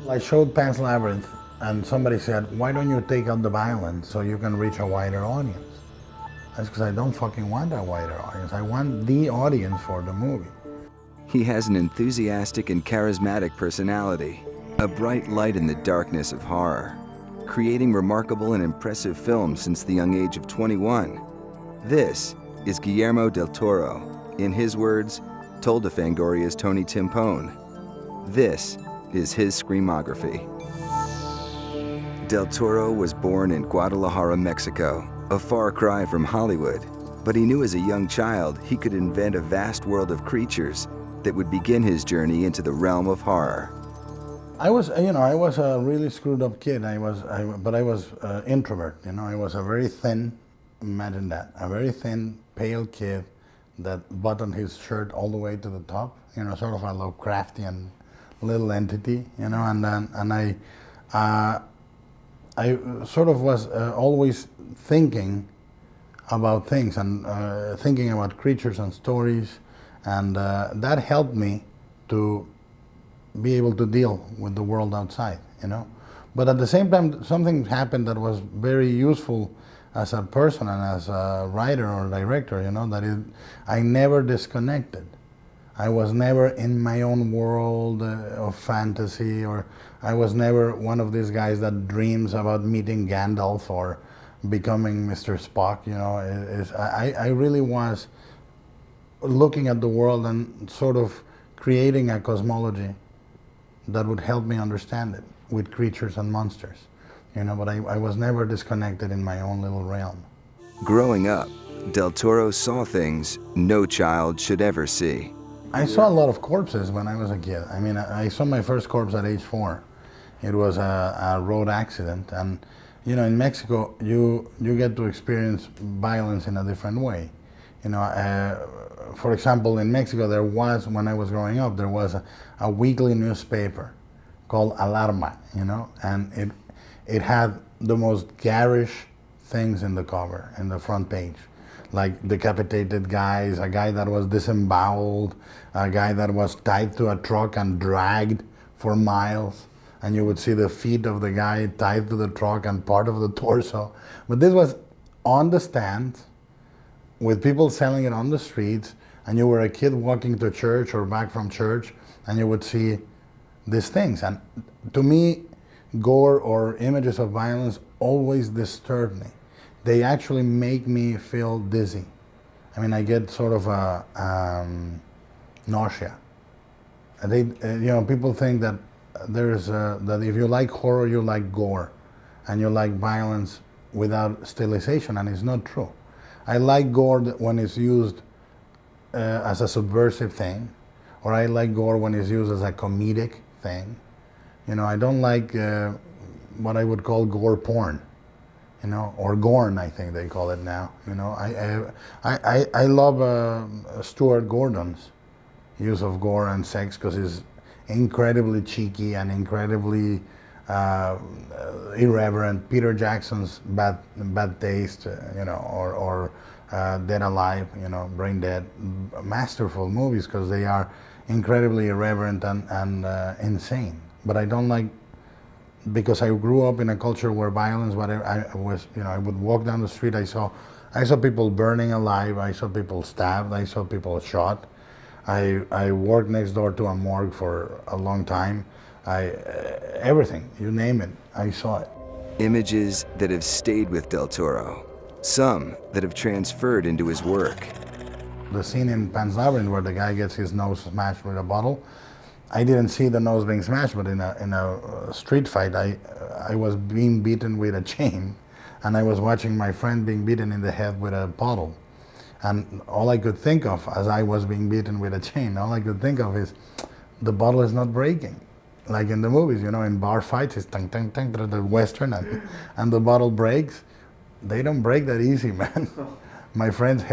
I showed Pan's Labyrinth, and somebody said, why don't you take out the violence so you can reach a wider audience? That's because I don't fucking want a wider audience. I want the audience for the movie. He has an enthusiastic and charismatic personality, a bright light in the darkness of horror, creating remarkable and impressive films since the young age of 21. This is Guillermo Del Toro. In his words, told to Fangoria's Tony Timpone. This is his screamography. Del Toro was born in Guadalajara, Mexico, a far cry from Hollywood, but he knew as a young child he could invent a vast world of creatures that would begin his journey into the realm of horror. I was a really screwed up kid. But I was introvert. I was a very thin, imagine that, a very thin, pale kid that buttoned his shirt all the way to the top. Sort of a Lovecraftian little entity. And I sort of was always thinking about things and thinking about creatures and stories, and that helped me to be able to deal with the world outside, But at the same time, something happened that was very useful as a person and as a writer or director, I never disconnected. I was never in my own world of fantasy, or I was never one of these guys that dreams about meeting Gandalf or becoming Mr. Spock, I really was looking at the world and sort of creating a cosmology that would help me understand it with creatures and monsters, but I was never disconnected in my own little realm. Growing up, Del Toro saw things no child should ever see. I saw a lot of corpses when I was a kid. I saw my first corpse at age 4. It was a road accident, and in Mexico you get to experience violence in a different way. For example, in Mexico when I was growing up, there was a weekly newspaper called Alarma, and it had the most garish things in the cover, in the front page. Like decapitated guys, a guy that was disemboweled, a guy that was tied to a truck and dragged for miles, and you would see the feet of the guy tied to the truck and part of the torso. But this was on the stand with people selling it on the streets, and you were a kid walking to church or back from church, and you would see these things. And to me, gore or images of violence always disturb me. They actually make me feel dizzy. I get sort of a nausea. People think that that if you like horror, you like gore, and you like violence without stylization, and it's not true. I like gore when it's used as a subversive thing, or I like gore when it's used as a comedic thing. I don't like what I would call gore porn. Or Gorn, I think they call it now. I love Stuart Gordon's use of gore and sex because it's incredibly cheeky and incredibly irreverent. Peter Jackson's Bad Taste, or Dead Alive, Brain Dead, masterful movies because they are incredibly irreverent and insane. But I don't like, because I grew up in a culture where violence, I would walk down the street, I saw people burning alive, I saw people stabbed, I saw people shot. I worked next door to a morgue for a long time. Everything, you name it, I saw it. Images that have stayed with Del Toro, some that have transferred into his work. The scene in Pan's Labyrinth where the guy gets his nose smashed with a bottle, I didn't see the nose being smashed, but in a street fight, I was being beaten with a chain, and I was watching my friend being beaten in the head with a bottle. And all I could think of as I was being beaten with a chain, all I could think of is, the bottle is not breaking. Like in the movies, in bar fights, it's tang, tang, tang, the Western, and the bottle breaks. They don't break that easy, man. My friend's head